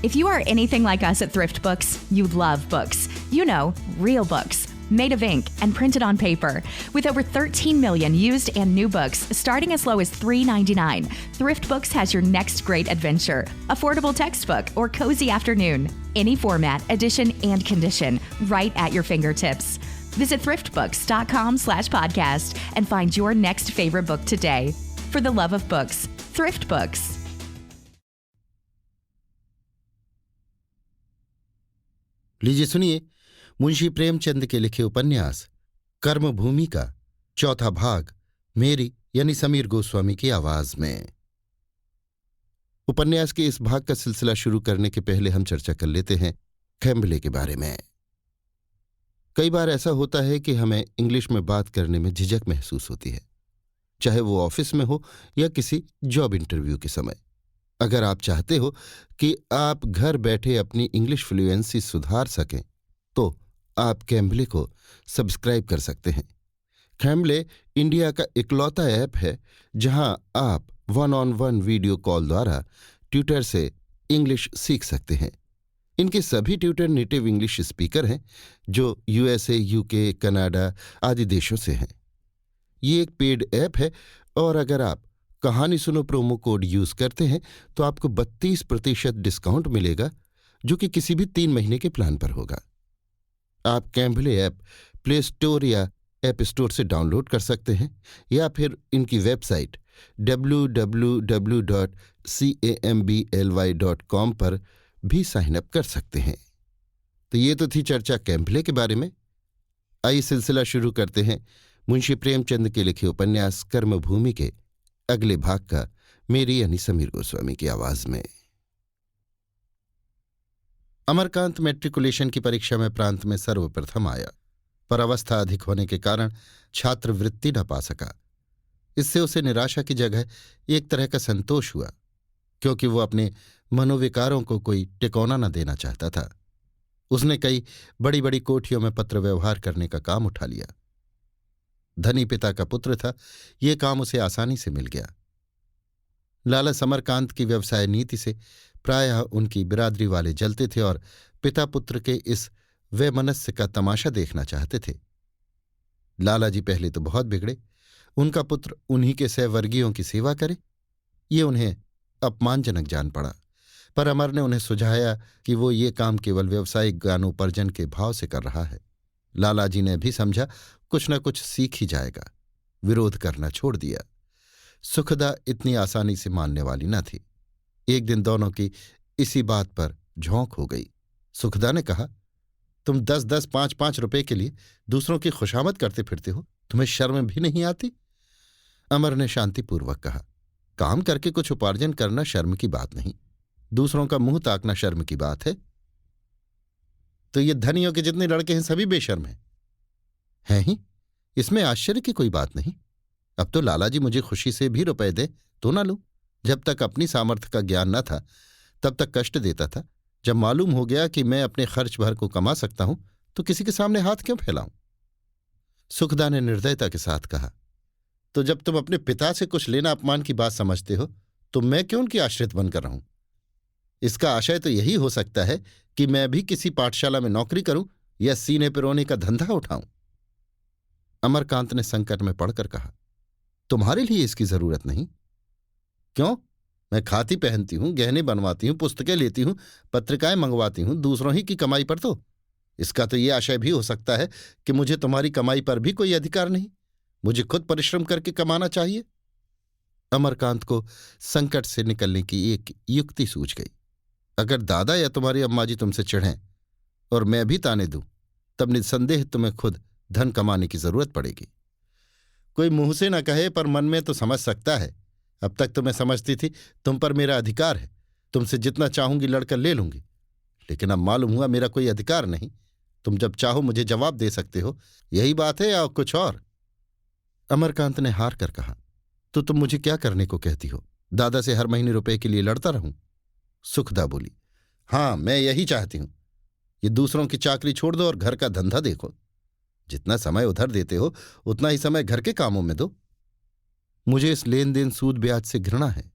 If you are anything like us at Thrift Books, you love books. You know, real books, made of ink and printed on paper. With over 13 million used and new books starting as low as $3.99, Thrift Books has your next great adventure. Affordable textbook or cozy afternoon. Any format, edition, and condition, right at your fingertips. Visit thriftbooks.com/podcast and find your next favorite book today. For the love of books, Thrift Books. लीजिए सुनिए मुंशी प्रेमचंद के लिखे उपन्यास कर्मभूमि का चौथा भाग मेरी यानी समीर गोस्वामी की आवाज में। उपन्यास के इस भाग का सिलसिला शुरू करने के पहले हम चर्चा कर लेते हैं खैम्बले के बारे में। कई बार ऐसा होता है कि हमें इंग्लिश में बात करने में झिझक महसूस होती है, चाहे वो ऑफिस में हो या किसी जॉब इंटरव्यू के समय। अगर आप चाहते हो कि आप घर बैठे अपनी इंग्लिश फ्लुएंसी सुधार सकें तो आप कैम्बले को सब्सक्राइब कर सकते हैं। कैम्बले इंडिया का इकलौता ऐप है जहां आप 1-on-1 वीडियो कॉल द्वारा ट्यूटर से इंग्लिश सीख सकते हैं। इनके सभी ट्यूटर नेटिव इंग्लिश स्पीकर हैं जो यूएसए, यूके, कनाडा आदि देशों से हैं। ये एक पेड ऐप है और अगर आप कहानी सुनो प्रोमो कोड यूज करते हैं तो आपको 32% डिस्काउंट मिलेगा, जो कि किसी भी 3 महीने के प्लान पर होगा। आप कैम्बले ऐप प्ले स्टोर या ऐप स्टोर से डाउनलोड कर सकते हैं या फिर इनकी वेबसाइट www.cambly.com पर भी साइन अप कर सकते हैं। तो ये तो थी चर्चा कैम्बले के बारे में। आइए सिलसिला शुरू करते हैं मुंशी प्रेमचंद के लिखे उपन्यास कर्मभूमि के अगले भाग का, मेरी यानी समीर गोस्वामी की आवाज में। अमरकांत मैट्रिकुलेशन की परीक्षा में प्रांत में सर्वप्रथम आया, पर अवस्था अधिक होने के कारण छात्रवृत्ति न पा सका। इससे उसे निराशा की जगह एक तरह का संतोष हुआ, क्योंकि वो अपने मनोविकारों को कोई टिकौना न देना चाहता था। उसने कई बड़ी बड़ी कोठियों में पत्र व्यवहार करने का काम उठा लिया। धनी पिता का पुत्र था, ये काम उसे आसानी से मिल गया। लाला समरकांत की व्यवसाय नीति से प्रायः उनकी बिरादरी वाले जलते थे और पिता पुत्र के इस वैमनस्य का तमाशा देखना चाहते थे। लालाजी पहले तो बहुत बिगड़े। उनका पुत्र उन्हीं के सहवर्गीयों की सेवा करे, ये उन्हें अपमानजनक जान पड़ा। पर अमर ने उन्हें सुझाया कि वो ये काम केवल व्यावसायिक ज्ञानोपार्जन के भाव से कर रहा है। लालाजी ने भी समझा कुछ न कुछ सीख ही जाएगा। विरोध करना छोड़ दिया। सुखदा इतनी आसानी से मानने वाली न थी। एक दिन दोनों की इसी बात पर झोंक हो गई। सुखदा ने कहा, तुम 10-10, 5-5 रुपए के लिए दूसरों की खुशामद करते फिरते हो, तुम्हें शर्म भी नहीं आती? अमर ने शांतिपूर्वक कहा, काम करके कुछ उपार्जन करना शर्म की बात नहीं, दूसरों का मुंह ताकना शर्म की बात है। तो ये धनियों के जितने लड़के हैं सभी बेशर्म हैं ही, इसमें आश्चर्य की कोई बात नहीं। अब तो लालाजी मुझे खुशी से भी रुपए दे तो ना लूं। जब तक अपनी सामर्थ्य का ज्ञान न था तब तक कष्ट देता था। जब मालूम हो गया कि मैं अपने खर्च भर को कमा सकता हूं तो किसी के सामने हाथ क्यों फैलाऊं? सुखदा ने निर्दयता के साथ कहा, तो जब तुम अपने पिता से कुछ लेना अपमान की बात समझते हो तो मैं क्यों उनकी आश्रित बनकर रहूं? इसका आशय तो यही हो सकता है कि मैं भी किसी पाठशाला में नौकरी करूं या सीने पर रोने का धंधा उठाऊं। अमरकांत ने संकट में पड़कर कहा, तुम्हारे लिए इसकी जरूरत नहीं। क्यों? मैं खाती पहनती हूं, गहने बनवाती हूं, पुस्तकें लेती हूं, पत्रिकाएं मंगवाती हूं, दूसरों ही की कमाई पर। तो इसका तो ये आशय भी हो सकता है कि मुझे तुम्हारी कमाई पर भी कोई अधिकार नहीं, मुझे खुद परिश्रम करके कमाना चाहिए। अमरकांत को संकट से निकलने की एक युक्ति सूझ गई। अगर दादा या तुम्हारी अम्माजी तुमसे चिढ़ें और मैं भी ताने दूं तब निस्संदेह तुम्हें खुद धन कमाने की जरूरत पड़ेगी। कोई मुंह से न कहे पर मन में तो समझ सकता है। अब तक तो मैं समझती थी तुम पर मेरा अधिकार है, तुमसे जितना चाहूंगी लड़कर ले लूंगी, लेकिन अब मालूम हुआ मेरा कोई अधिकार नहीं। तुम जब चाहो मुझे जवाब दे सकते हो, यही बात है या कुछ और? अमरकांत ने हार कर कहा, तो तुम मुझे क्या करने को कहती हो? दादा से हर महीने रुपए के लिए लड़ता रहूं? सुखदा बोली, हाँ मैं यही चाहती हूं। ये दूसरों की चाकरी छोड़ दो और घर का धंधा देखो। जितना समय उधर देते हो उतना ही समय घर के कामों में दो। मुझे इस लेन देन सूद ब्याज से घृणा है।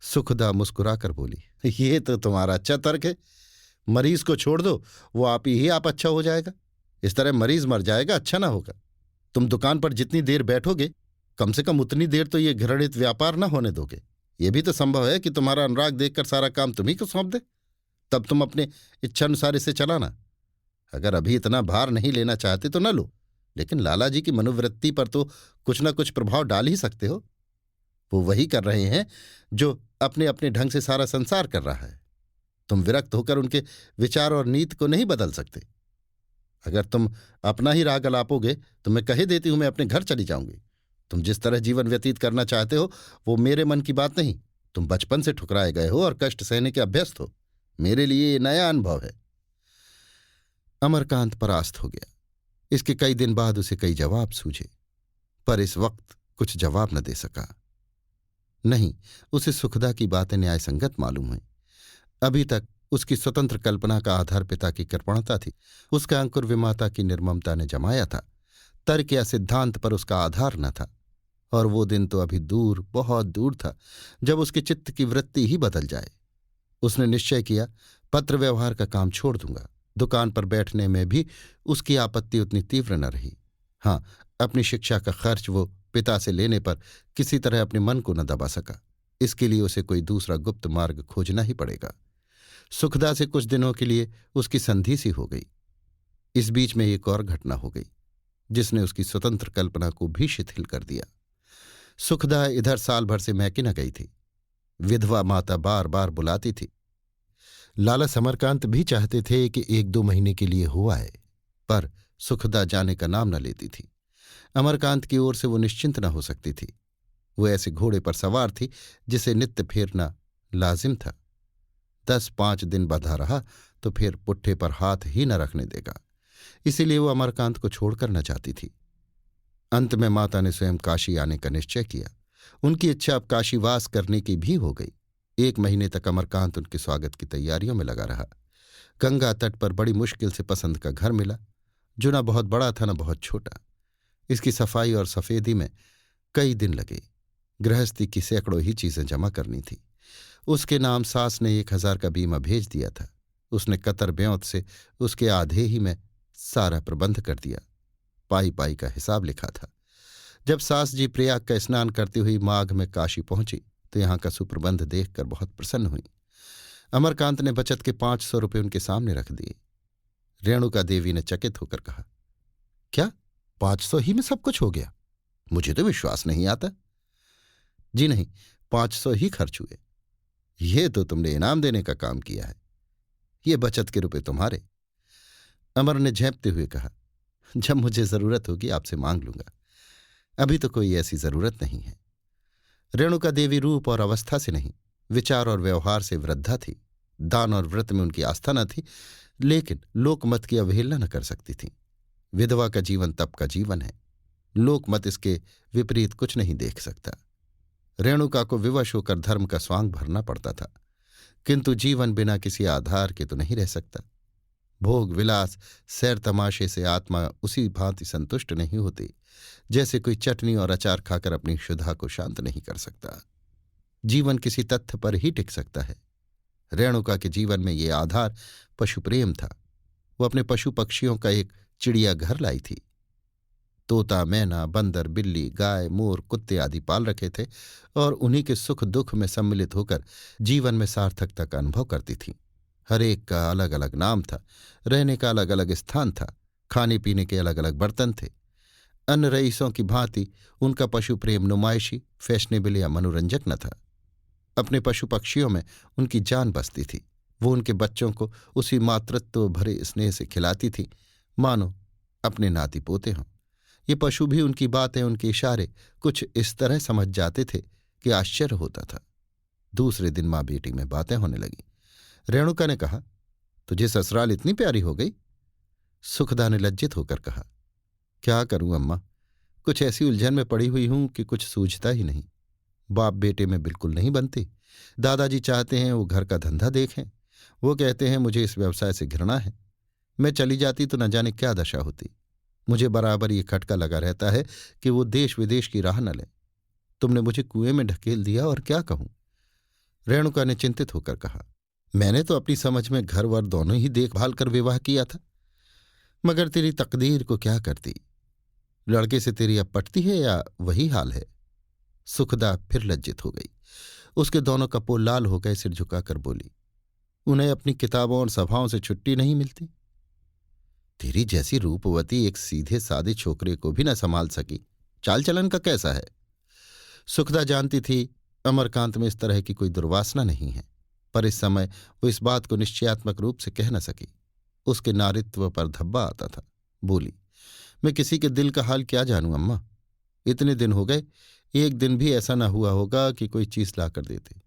सुखदा मुस्कुराकर बोली, ये तो तुम्हारा अच्छा तर्क है। मरीज को छोड़ दो, वो आप अच्छा हो जाएगा। इस तरह मरीज मर जाएगा, अच्छा ना होगा। तुम दुकान पर जितनी देर बैठोगे, कम से कम उतनी देर तो ये घृणित व्यापार न होने दोगे। ये भी तो संभव है कि तुम्हारा अनुराग देखकर सारा काम तुम्ही को सौंप दे। तब तुम अपने इच्छानुसार इसे चलाना। अगर अभी इतना भार नहीं लेना चाहते तो न लो, लेकिन लाला जी की मनोवृत्ति पर तो कुछ न कुछ प्रभाव डाल ही सकते हो। वो वही कर रहे हैं जो अपने अपने ढंग से सारा संसार कर रहा है। तुम विरक्त होकर उनके विचार और नीति को नहीं बदल सकते। अगर तुम अपना ही राग अलापोगे तो मैं कहे देती हूं, मैं अपने घर चली जाऊंगी। तुम जिस तरह जीवन व्यतीत करना चाहते हो वो मेरे मन की बात नहीं। तुम बचपन से ठुकराए गए हो और कष्ट सहने के अभ्यस्त हो। मेरे लिए ये नया अनुभव है। अमरकांत परास्त हो गया। इसके कई दिन बाद उसे कई जवाब सूझे, पर इस वक्त कुछ जवाब न दे सका। नहीं, उसे सुखदा की बातें न्यायसंगत मालूम हुई। अभी तक उसकी स्वतंत्र कल्पना का आधार पिता की कृपणता थी, उसका अंकुर विमाता की निर्ममता ने जमाया था। तर्क या सिद्धांत पर उसका आधार न था। और वो दिन तो अभी दूर, बहुत दूर था, जब उसके चित्त की वृत्ति ही बदल जाए। उसने निश्चय किया, पत्र व्यवहार का काम छोड़ दूंगा। दुकान पर बैठने में भी उसकी आपत्ति उतनी तीव्र न रही। हाँ, अपनी शिक्षा का खर्च वो पिता से लेने पर किसी तरह अपने मन को न दबा सका। इसके लिए उसे कोई दूसरा गुप्त मार्ग खोजना ही पड़ेगा। सुखदा से कुछ दिनों के लिए उसकी संधि सी हो गई। इस बीच में एक और घटना हो गई जिसने उसकी स्वतंत्र कल्पना को भी शिथिल कर दिया। सुखदा इधर साल भर से मैके न गई थी। विधवा माता बार बार बुलाती थी। लाला समरकांत भी चाहते थे कि 1-2 महीने के लिए हो आए, पर सुखदा जाने का नाम न लेती थी। अमरकांत की ओर से वो निश्चिंत न हो सकती थी। वो ऐसे घोड़े पर सवार थी जिसे नित्य फेरना लाजिम था। 10-5 दिन बंधा रहा तो फिर पुट्ठे पर हाथ ही न रखने देगा। इसीलिए वो अमरकांत को छोड़कर न चाहती थी। अंत में माता ने स्वयं काशी आने का निश्चय किया। उनकी इच्छा अब काशीवास करने की भी हो गई। 1 महीने तक अमरकांत उनके स्वागत की तैयारियों में लगा रहा। गंगा तट पर बड़ी मुश्किल से पसंद का घर मिला, जो न बहुत बड़ा था न बहुत छोटा। इसकी सफाई और सफेदी में कई दिन लगे। गृहस्थी की सैकड़ों ही चीजें जमा करनी थी। उसके नाम सास ने 1000 का बीमा भेज दिया था। उसने कतर ब्योंत से उसके आधे ही में सारा प्रबंध कर दिया। पाई पाई का हिसाब लिखा था। जब सास जी प्रयाग का स्नान करती हुई माघ में काशी पहुंची तो यहां का सुप्रबंध देखकर बहुत प्रसन्न हुई। अमरकांत ने बचत के 500 रुपये उनके सामने रख दिए। रेणुका देवी ने चकित होकर कहा, क्या 500 ही में सब कुछ हो गया? मुझे तो विश्वास नहीं आता। जी नहीं, 500 ही खर्च हुए। ये तो तुमने इनाम देने का काम किया है। ये बचत के रुपए तुम्हारे। अमर ने झेंपते हुए कहा, जब मुझे जरूरत होगी आपसे मांग लूंगा। अभी तो कोई ऐसी जरूरत नहीं है। रेणुका देवी रूप और अवस्था से नहीं, विचार और व्यवहार से वृद्धा थी। दान और व्रत में उनकी आस्था न थी, लेकिन लोकमत की अवहेलना न कर सकती थी। विधवा का जीवन तप का जीवन है। लोकमत इसके विपरीत कुछ नहीं देख सकता। रेणुका को विवश होकर धर्म का स्वांग भरना पड़ता था, किंतु जीवन बिना किसी आधार के तो नहीं रह सकता। भोग विलास, सैर तमाशे से आत्मा उसी भांति संतुष्ट नहीं होती जैसे कोई चटनी और अचार खाकर अपनी क्षुधा को शांत नहीं कर सकता। जीवन किसी तथ्य पर ही टिक सकता है। रेणुका के जीवन में ये आधार पशुप्रेम था। वो अपने पशु पक्षियों का एक चिड़िया घर लाई थी। तोता, मैना, बंदर, बिल्ली, गाय, मोर, कुत्ते आदि पाल रखे थे और उन्हीं के सुख दुख में सम्मिलित होकर जीवन में सार्थकता का अनुभव करती थी। हर एक का अलग अलग नाम था, रहने का अलग अलग स्थान था, खाने पीने के अलग अलग बर्तन थे। अन्य रईसों की भांति उनका पशु प्रेम नुमाइशी, फैशनेबल या मनोरंजक न था। अपने पशु पक्षियों में उनकी जान बसती थी। वो उनके बच्चों को उसी मातृत्व भरे स्नेह से खिलाती थी मानो अपने नाती पोते हों। ये पशु भी उनकी बातें, उनके इशारे कुछ इस तरह समझ जाते थे कि आश्चर्य होता था। दूसरे दिन माँ बेटी में बातें होने लगी। रेणुका ने कहा, तुझे ससुराल इतनी प्यारी हो गई? सुखदा ने लज्जित होकर कहा, क्या करूं अम्मा, कुछ ऐसी उलझन में पड़ी हुई हूं कि कुछ सूझता ही नहीं। बाप बेटे में बिल्कुल नहीं बनती। दादाजी चाहते हैं वो घर का धंधा देखें। वो कहते हैं मुझे इस व्यवसाय से घृणा है। मैं चली जाती तो न जाने क्या दशा होती। मुझे बराबर ये खटका लगा रहता है कि वो देश विदेश की राह न लें। तुमने मुझे कुएं में ढकेल दिया और क्या कहूं। रेणुका ने चिंतित होकर कहा, मैंने तो अपनी समझ में घर वर दोनों ही देखभाल कर विवाह किया था, मगर तेरी तकदीर को क्या करती। लड़के से तेरी अब पटती है या वही हाल है। सुखदा फिर लज्जित हो गई। उसके दोनों कपोल लाल हो गए, सिर झुकाकर बोली, उन्हें अपनी किताबों और सभाओं से छुट्टी नहीं मिलती। तेरी जैसी रूपवती एक सीधे सादे छोकरे को भी न संभाल सकी, चाल चलन का कैसा है। सुखदा जानती थी अमरकांत में इस तरह की कोई दुर्वासना नहीं है, पर इस समय वो इस बात को निश्चयात्मक रूप से कह न सकी। उसके नारित्व पर धब्बा आता था। बोली, मैं किसी के दिल का हाल क्या जानूं अम्मा। इतने दिन हो गए, एक दिन भी ऐसा न हुआ होगा कि कोई चीज ला कर देते।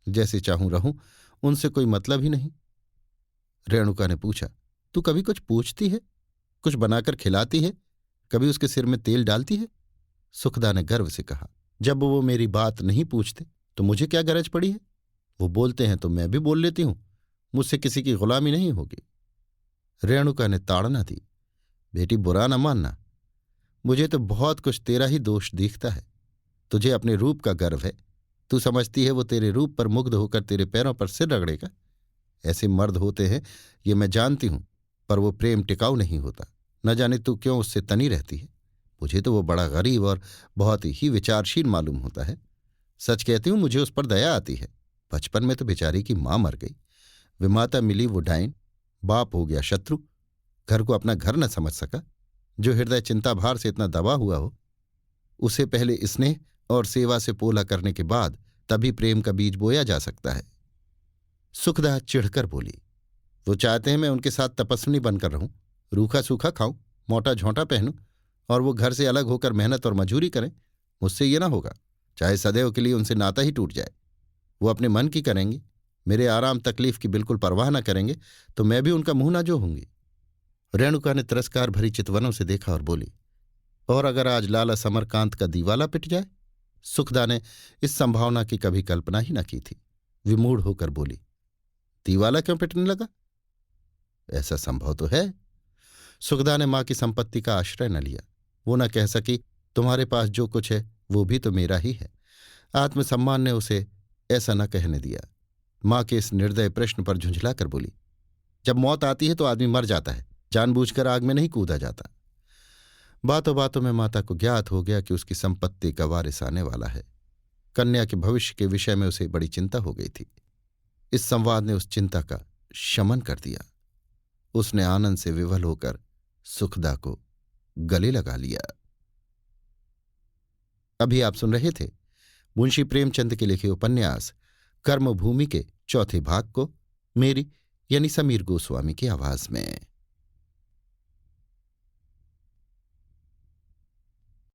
जैसे चाहूं रहूं, उनसे कोई मतलब ही नहीं। रेणुका ने पूछा, तू कभी कुछ पूछती है, कुछ बनाकर खिलाती है, कभी उसके सिर में तेल डालती है। सुखदा ने गर्व से कहा, जब वो मेरी बात नहीं पूछते तो मुझे क्या गरज पड़ी है। वो बोलते हैं तो मैं भी बोल लेती हूं, मुझसे किसी की गुलामी नहीं होगी। रेणुका ने ताड़ना दी, बेटी बुरा न मानना, मुझे तो बहुत कुछ तेरा ही दोष दिखता है। तुझे अपने रूप का गर्व है, तू समझती है वो तेरे रूप पर मुग्ध होकर तेरे पैरों पर सिर रगड़ेगा। ऐसे मर्द होते हैं ये मैं जानती हूं, पर वो प्रेम टिकाऊ नहीं होता। न जाने तू क्यों उससे तनी रहती है। मुझे तो वो बड़ा गरीब और बहुत ही विचारशील मालूम होता है। सच कहती हूं, मुझे उस पर दया आती है। बचपन में तो बेचारी की मां मर गई, विमाता मिली वो डाइन, बाप हो गया शत्रु, घर को अपना घर न समझ सका। जो हृदय चिंता भार से इतना दबा हुआ हो, उसे पहले स्नेह और सेवा से पोला करने के बाद तभी प्रेम का बीज बोया जा सकता है। सुखदा चिढ़कर बोली, वो चाहते हैं मैं उनके साथ तपस्विनी बनकर रहूं, रूखा सूखा खाऊं, मोटा झोंटा पहनूं, और वो घर से अलग होकर मेहनत और मजूरी करें। मुझसे ये ना होगा, चाहे सदैव के लिए उनसे नाता ही टूट जाए। वो अपने मन की करेंगी, मेरे आराम तकलीफ की बिल्कुल परवाह न करेंगे, तो मैं भी उनका मुंह ना जोहूंगी। रेणुका ने तिरस्कार भरी चितवनों से देखा और बोली, और अगर आज लाला समरकांत का दीवाला पिट जाए। सुखदा ने इस संभावना की कभी कल्पना ही न की थी। विमूढ़ होकर बोली, दीवाला क्यों पिटने लगा? ऐसा संभव तो है। सुखदा ने मां की संपत्ति का आश्रय न लिया। वो न कह सकी, तुम्हारे पास जो कुछ है वो भी तो मेरा ही है। आत्मसम्मान ने उसे ऐसा न कहने दिया। मां के इस निर्दय प्रश्न पर झुंझलाकर बोली, जब मौत आती है तो आदमी मर जाता है, जानबूझकर आग में नहीं कूदा जाता। बातों बातों में माता को ज्ञात हो गया कि उसकी संपत्ति का वारिस आने वाला है। कन्या के भविष्य के विषय में उसे बड़ी चिंता हो गई थी। इस संवाद ने उस चिंता का शमन कर दिया। उसने आनंद से विवल होकर सुखदा को गले लगा लिया। अभी आप सुन रहे थे मुंशी प्रेमचंद के लिखे उपन्यास कर्मभूमि के चौथे भाग को मेरी यानी समीर गोस्वामी की आवाज में।